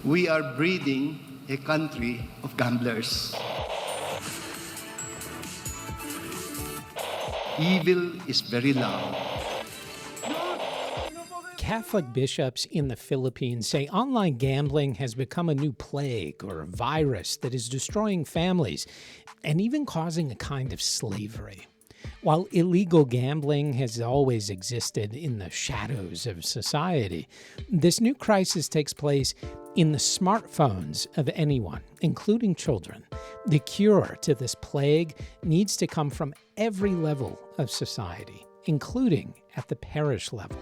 We are breeding a country of gamblers. Evil is very loud. Catholic bishops in the Philippines say online gambling has become a new plague or a virus that is destroying families and even causing a kind of slavery. While illegal gambling has always existed in the shadows of society, this new crisis takes place in the smartphones of anyone, including children. The cure to this plague needs to come from every level of society, including at the parish level.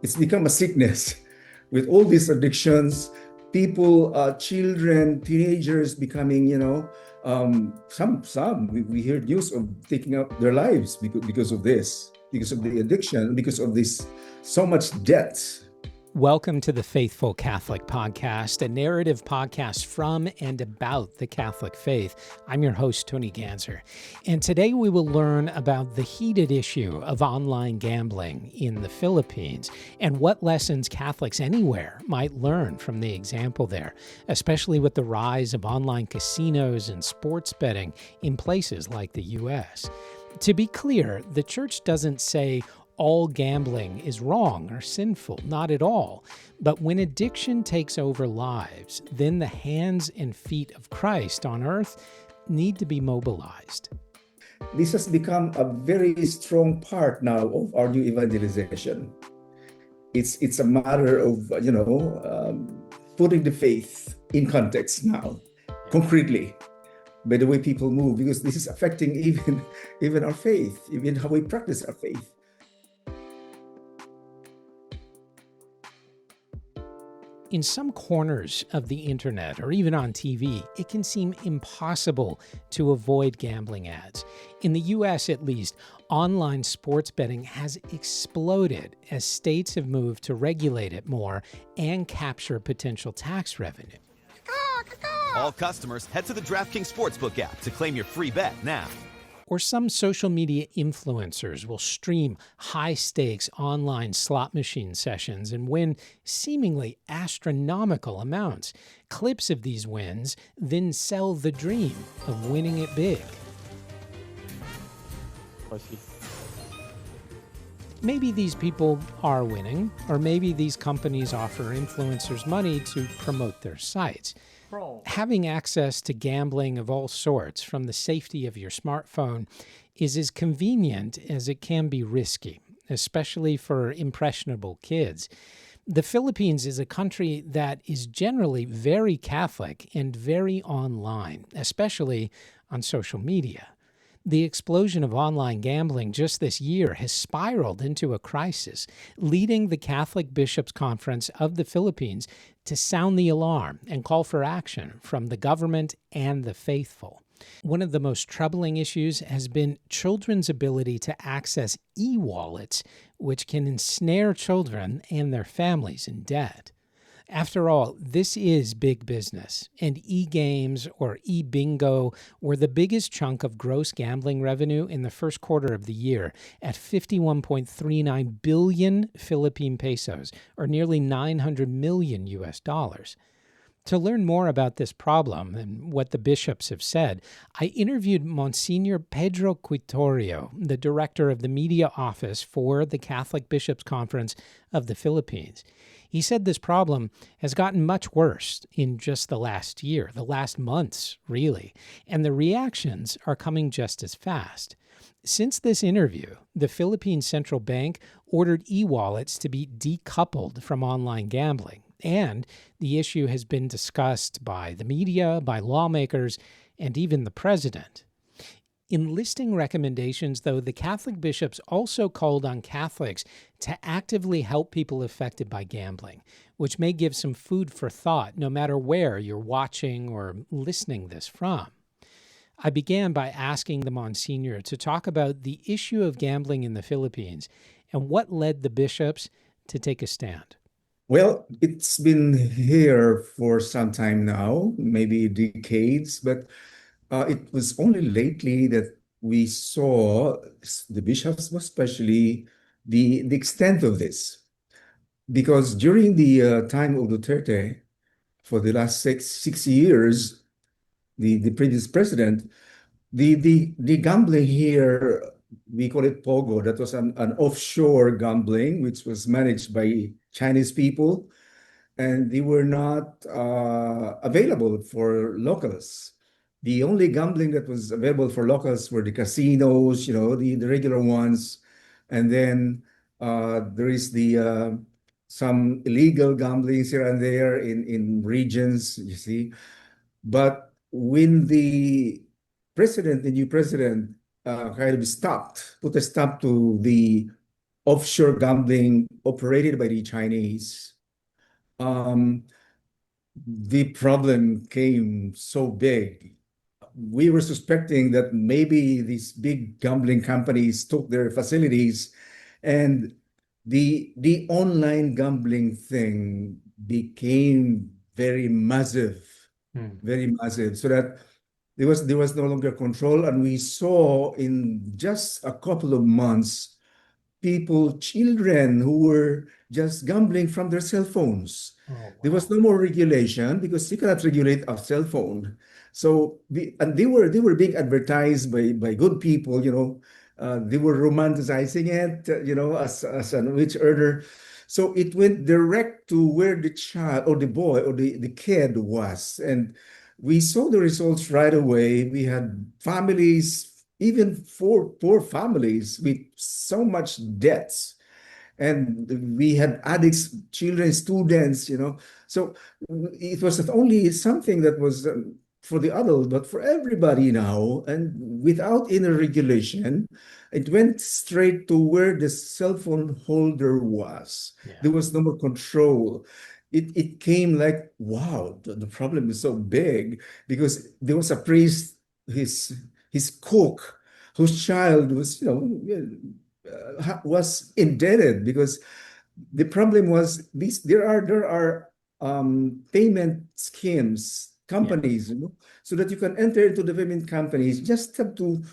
It's become a sickness with all these addictions, people, children, teenagers becoming, we hear news of taking up their lives because of this, because of the addiction, because of this, so much debt. Welcome to the Faithful Catholic Podcast, a narrative podcast from and about the Catholic faith. I'm your host, Tony Ganzer, and today we will learn about the heated issue of online gambling in the Philippines and what lessons Catholics anywhere might learn from the example there, especially with the rise of online casinos and sports betting in places like the U.S. To be clear, the Church doesn't say all gambling is wrong or sinful, not at all. But when addiction takes over lives, then the hands and feet of Christ on earth need to be mobilized. This has become a very strong part now of our new evangelization. It's a matter of, putting the faith in context now, concretely, by the way people move, because this is affecting even our faith, even how we practice our faith. In some corners of the internet or even on TV, it can seem impossible to avoid gambling ads. In the US, at least, online sports betting has exploded as states have moved to regulate it more and capture potential tax revenue. All customers, head to the DraftKings Sportsbook app to claim your free bet now. Or some social media influencers will stream high-stakes online slot machine sessions and win seemingly astronomical amounts. Clips of these wins then sell the dream of winning it big. Maybe these people are winning, or maybe these companies offer influencers money to promote their sites. Having access to gambling of all sorts from the safety of your smartphone is as convenient as it can be risky, especially for impressionable kids. The Philippines is a country that is generally very Catholic and very online, especially on social media. The explosion of online gambling just this year has spiraled into a crisis, leading the Catholic Bishops' Conference of the Philippines to sound the alarm and call for action from the government and the faithful. One of the most troubling issues has been children's ability to access e-wallets, which can ensnare children and their families in debt. After all, this is big business, and e-games or e-bingo were the biggest chunk of gross gambling revenue in the first quarter of the year at 51.39 billion Philippine pesos, or nearly 900 million US dollars. To learn more about this problem and what the bishops have said, I interviewed Msgr Pedro Quitorio, the director of the media office for the Catholic Bishops' Conference of the Philippines. He said this problem has gotten much worse in just the last year, the last months, really, and the reactions are coming just as fast. Since this interview, the Philippine Central Bank ordered e-wallets to be decoupled from online gambling, and the issue has been discussed by the media, by lawmakers, and even the president. In listing recommendations, though, the Catholic bishops also called on Catholics to actively help people affected by gambling, which may give some food for thought no matter where you're watching or listening this from. I began by asking the Monsignor to talk about the issue of gambling in the Philippines and what led the bishops to take a stand. Well, it's been here for some time now, maybe decades, but it was only lately that we saw the bishops, especially the extent of this. Because during the time of Duterte, for the last six years, the previous president, the gambling here, we call it Pogo. That was an offshore gambling, which was managed by Chinese people, and they were not available for locals. The only gambling that was available for locals were the casinos, the regular ones, and then there is the some illegal gamblings here and there in regions, you see. But when the new president, kind of put a stop to the offshore gambling operated by the Chinese, um, the problem came so big. We were suspecting that maybe these big gambling companies took their facilities, and the online gambling thing became very massive, so that there was no longer control, and we saw in just a couple of months children who were just gambling from their cell phones. Oh, wow. There was no more regulation because you cannot regulate a cell phone. So they were being advertised by good people, they were romanticizing it, as an witch earner. So it went direct to where the child or the boy or the kid was. And we saw the results right away. We had families, even poor families with so much debts. And we had addicts, children, students, So it was not only something that was for the adult, but for everybody now. And without any regulation, it went straight to where the cell phone holder was. Yeah. There was no more control. It came like, wow, the problem is so big, because there was a priest, his cook, whose child was indebted, because the problem was there are payment schemes, companies, so that you can enter into the payment companies. Just have to,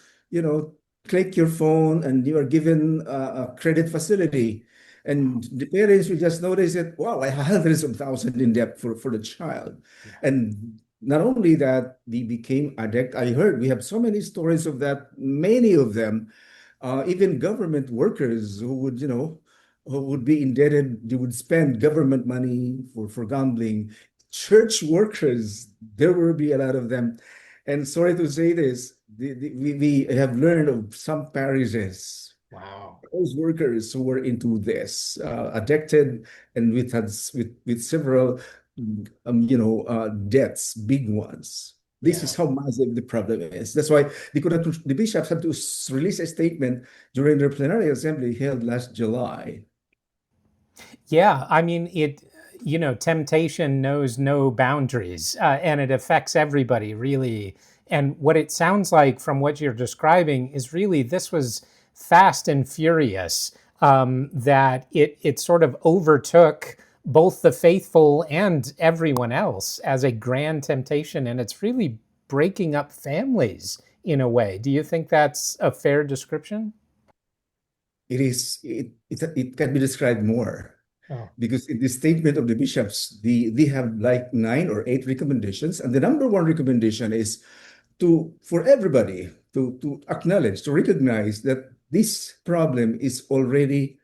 click your phone and you are given a credit facility. And the parents will just notice that, wow, I have hundreds of thousands in debt for the child. Yeah. And not only that, they became addict. I heard we have so many stories of that, many of them, even government workers who would be indebted, they would spend government money for gambling. Church workers, there will be a lot of them. And sorry to say this, we have learned of some parishes. Wow. Those workers who were into this, addicted, and with several, debts, big ones. This is how massive the problem is. That's why the bishops had to release a statement during their plenary assembly held last July. Yeah, I mean, temptation knows no boundaries, and it affects everybody, really. And what it sounds like from what you're describing is really this was fast and furious, that it sort of overtook both the faithful and everyone else as a grand temptation, and it's really breaking up families in a way. Do you think that's a fair description? It is. It can be described more. Oh. Because in the statement of the bishops, they have like 9 or 8 recommendations, and the number one recommendation is for everybody to acknowledge, to recognize that this problem has already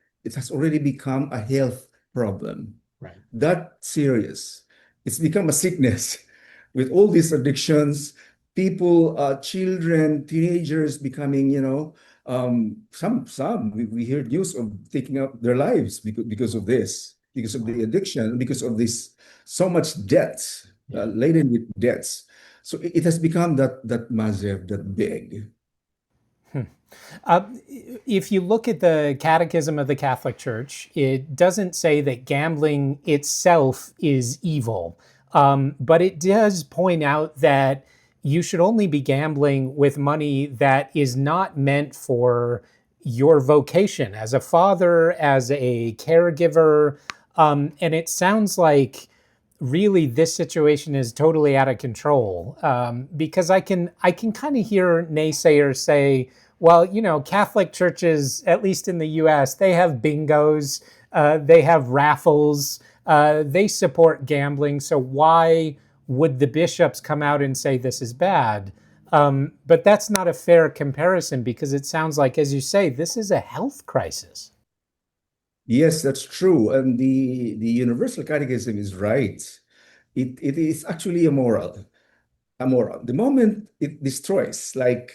become a health problem. Right. That serious. It's become a sickness with all these addictions, people, children, teenagers becoming, some we hear news of taking up their lives because of this, because of the addiction, because of this so much debt, laden with debts. So it has become that massive, that big. If you look at the Catechism of the Catholic Church, it doesn't say that gambling itself is evil, but it does point out that you should only be gambling with money that is not meant for your vocation as a father, as a caregiver. And it sounds like really this situation is totally out of control, because I can kind of hear naysayers say, well, Catholic churches, at least in the US, they have bingos, they have raffles, they support gambling. So why would the bishops come out and say this is bad? But that's not a fair comparison because it sounds like, as you say, this is a health crisis. Yes, that's true. And the Universal Catechism is right. It is actually immoral. The moment it destroys, like,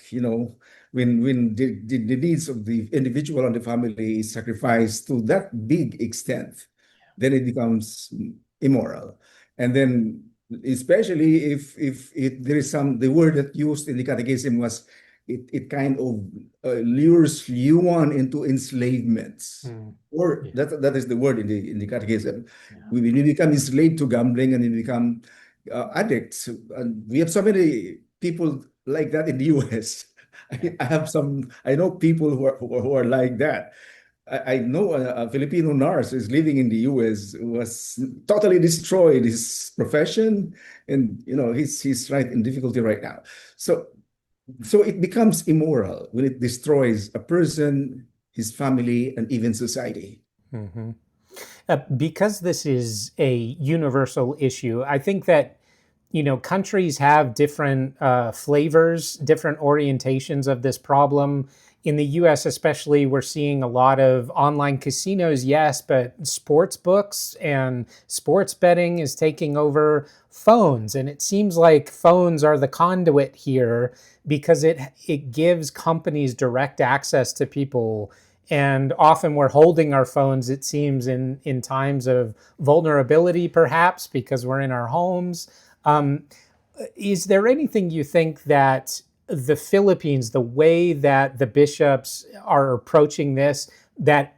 when the needs of the individual and the family is sacrificed to that big extent, then it becomes immoral. And then, especially if there is the word that used in the catechism was, it kind of lures you on into enslavements. Or Yeah. that is the word in the catechism. Yeah. We become enslaved to gambling, and we become addicts. And we have so many people like that in the US. I know people who are like that. I know a Filipino nurse who's living in the US, who was totally destroyed his profession, and he's right in difficulty right now. So it becomes immoral when it destroys a person, his family, and even society. Mm-hmm. Because this is a universal issue, I think that countries have different flavors, different orientations of this problem. In the US especially, we're seeing a lot of online casinos, yes, but sports books and sports betting is taking over phones. And it seems like phones are the conduit here because it gives companies direct access to people. And often we're holding our phones, it seems, in times of vulnerability, perhaps, because we're in our homes. Is there anything you think that the Philippines, the way that the bishops are approaching this, that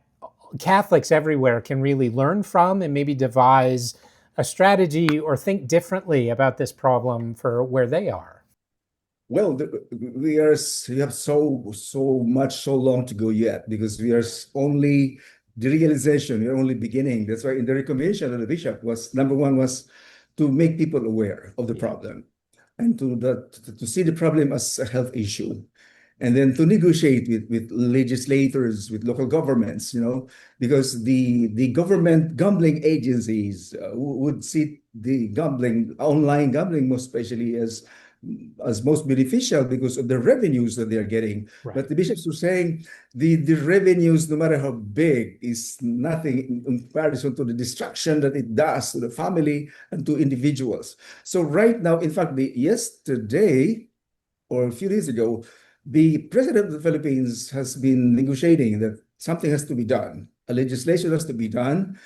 Catholics everywhere can really learn from and maybe devise a strategy or think differently about this problem for where they are? Well, we have so long to go yet, because we are only the realization. We are only beginning. That's why in the recommendation of the bishop was, number one was to make people aware of the problem, and to see the problem as a health issue, and then to negotiate with legislators, with local governments, because the government gambling agencies would see the online gambling, most especially, as most beneficial because of the revenues that they're getting. Right. But the bishops were saying the revenues, no matter how big, is nothing in comparison to the destruction that it does to the family and to individuals. So right now, in fact, yesterday or a few days ago, the president of the Philippines has been negotiating that something has to be done. A legislation has to be done,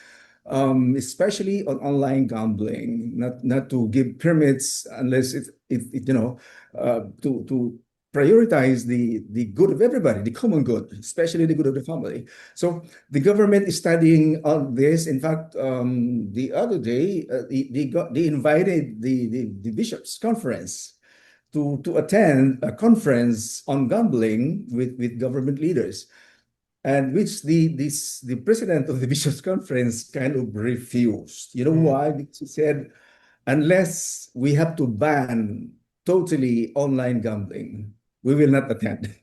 especially on online gambling, not to give permits unless to prioritize the good of everybody, the common good, especially the good of the family. So the government is studying on this. In fact, the other day, they invited the bishops' conference to attend a conference on gambling with government leaders, and which the president of the bishops' conference kind of refused. You know why? Because he said, unless we have to ban totally online gambling, we will not attend.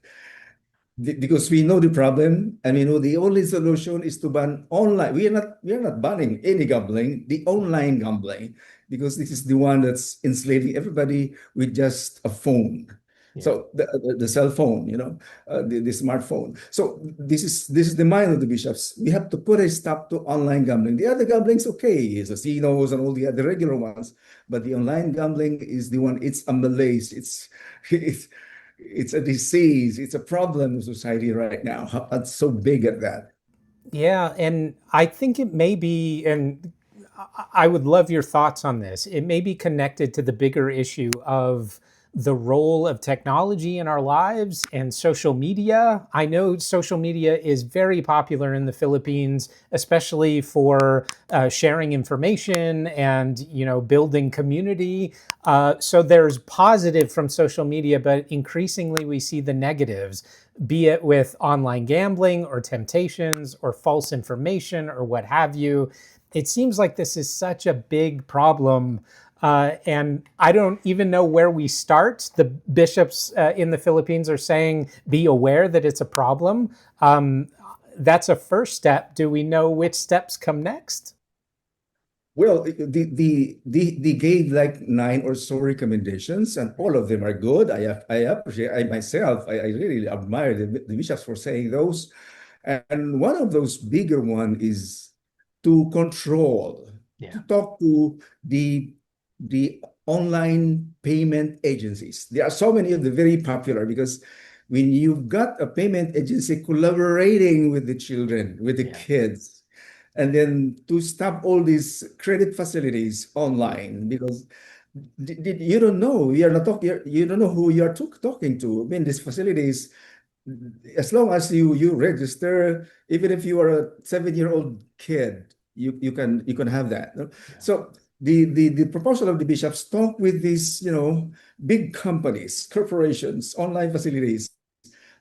Because we know the problem, and we know the only solution is to ban online. We are not banning any gambling, the online gambling, because this is the one that's enslaving everybody with just a phone. Yeah. So the cell phone, the smartphone. So this is the mind of the bishops. We have to put a stop to online gambling. The other gambling's okay, casinos and all the other regular ones, but the online gambling is the one. It's a malaise. It's a disease. It's a problem in society right now. It's so big at that. Yeah, and I think it may be, and I would love your thoughts on this. It may be connected to the bigger issue of the role of technology in our lives and social media. I know social media is very popular in the Philippines, especially for sharing information and building community. So there's positive from social media, but increasingly we see the negatives, be it with online gambling or temptations or false information or what have you. It seems like this is such a big problem. And I don't even know where we start. The bishops in the Philippines are saying, be aware that it's a problem. That's a first step. Do we know which steps come next? Well, they gave like nine or so recommendations, and all of them are good. I appreciate, I myself, I really admire the bishops for saying those. And one of those bigger one is to control, to Yeah. talk to the online payment agencies. There are so many of them very popular because when you've got a payment agency collaborating with the children, with the Yeah. kids, and then to stop all these credit facilities online because you don't know, you are not talking, you don't know who you are talking to. I mean, these facilities, as long as you register, even if you are a 7-year-old kid, you can have that. No? Yeah. So the proposal of the bishops talk with these, big companies, corporations, online facilities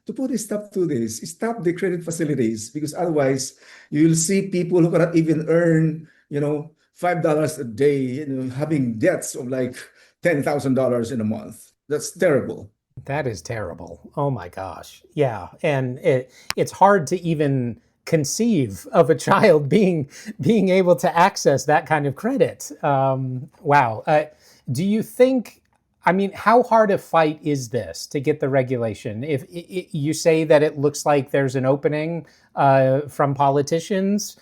to put a stop to this, stop the credit facilities, because otherwise you'll see people who cannot even earn, $5 a day, having debts of like $10,000 in a month. That's terrible. That is terrible. Oh my gosh. Yeah, and it's hard to even conceive of a child being able to access that kind of credit. Wow. Do you think? I mean, how hard a fight is this to get the regulation? If you say that it looks like there's an opening from politicians,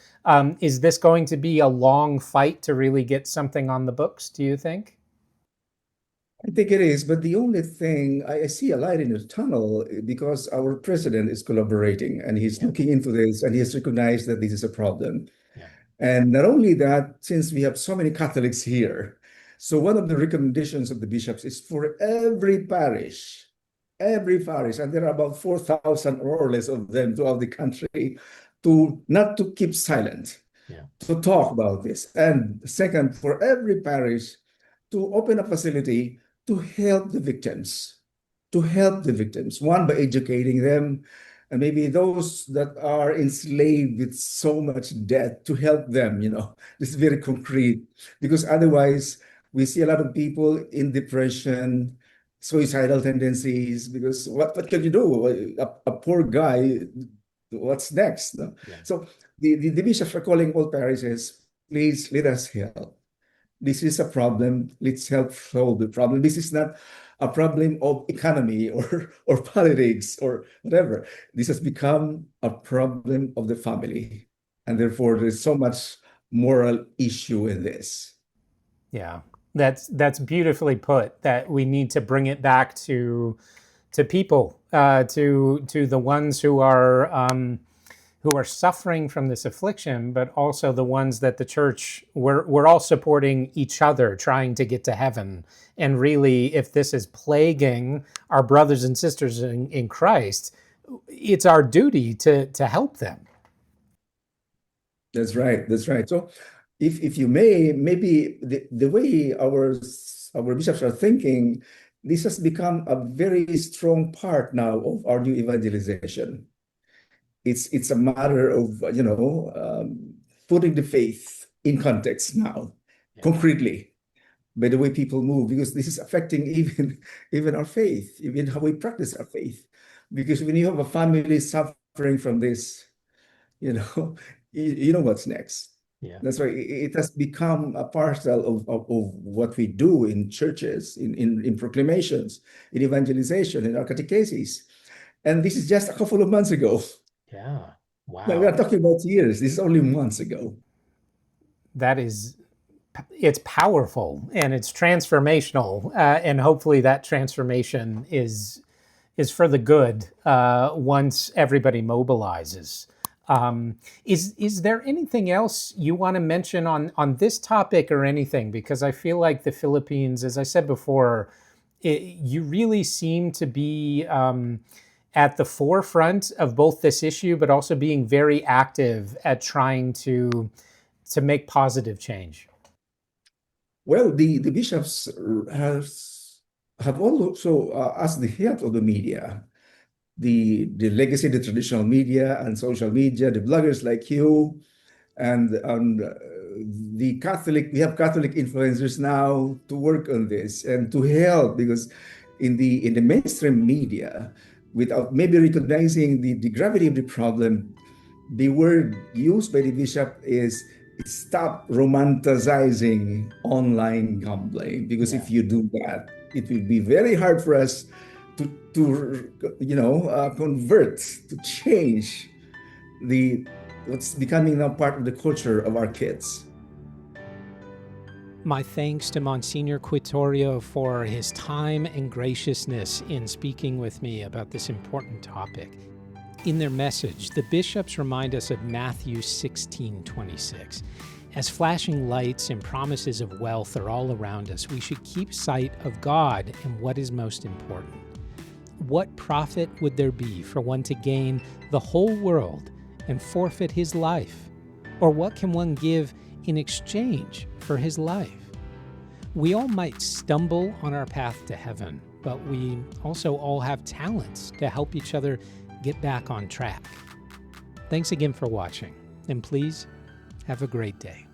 is this going to be a long fight to really get something on the books? Do you think? I think it is, but the only thing I see a light in the tunnel because our president is collaborating and he's Yeah. looking into this and he has recognized that this is a problem. Yeah. And not only that, since we have so many Catholics here, so one of the recommendations of the bishops is for every parish, and there are about 4,000 or less of them throughout the country, to not to keep silent, Yeah. to talk about this. And second, for every parish to open a facility to help the victims, one by educating them, and maybe those that are enslaved with so much debt to help them, this is very concrete, because otherwise we see a lot of people in depression, suicidal tendencies, because what can you do? A poor guy, what's next? No? Yeah. So the bishops are calling all parishes, please let us help. This is a problem. Let's help solve the problem. This is not a problem of economy or politics or whatever. This has become a problem of the family. And therefore, there's so much moral issue in this. Yeah, that's beautifully put. That we need to bring it back to people, to the ones who are suffering from this affliction, but also the ones that the church, we're all supporting each other, trying to get to heaven. And really, if this is plaguing our brothers and sisters in Christ, it's our duty to help them. That's right. That's right. So, if you may, maybe the way our bishops are thinking, this has become a very strong part now of our new evangelization. It's a matter of putting the faith in context now, Yeah. concretely, by the way people move, because this is affecting even our faith, even how we practice our faith. Because when you have a family suffering from this, you know, you know what's next. Yeah. That's why it has become a parcel of what we do in churches, in proclamations, in evangelization, in our catechesis. And this is just a couple of months ago. Yeah. Now, we are Wow. talking about years. This is only months ago. That is, it's powerful and it's transformational, and hopefully that transformation is for the good once everybody mobilizes. Is there anything else you want to mention on this topic or anything? Because I feel like the Philippines, as I said before, you really seem to be at the forefront of both this issue, but also being very active at trying to make positive change. Well, the bishops have also asked the help of the media, the legacy, the traditional media and social media, the bloggers like you, and the Catholic. We have Catholic influencers now to work on this and to help, because in the mainstream media, without maybe recognizing the gravity of the problem, the word used by the bishop is stop romanticizing online gambling, because if you do that, it will be very hard for us to convert, to change what's becoming now part of the culture of our kids. My thanks to Msgr Quitorio for his time and graciousness in speaking with me about this important topic. In their message, the bishops remind us of Matthew 16:26. As flashing lights and promises of wealth are all around us, we should keep sight of God and what is most important. What profit would there be for one to gain the whole world and forfeit his life? Or what can one give in exchange for his life? We all might stumble on our path to heaven, but we also all have talents to help each other get back on track. Thanks again for watching, and please have a great day.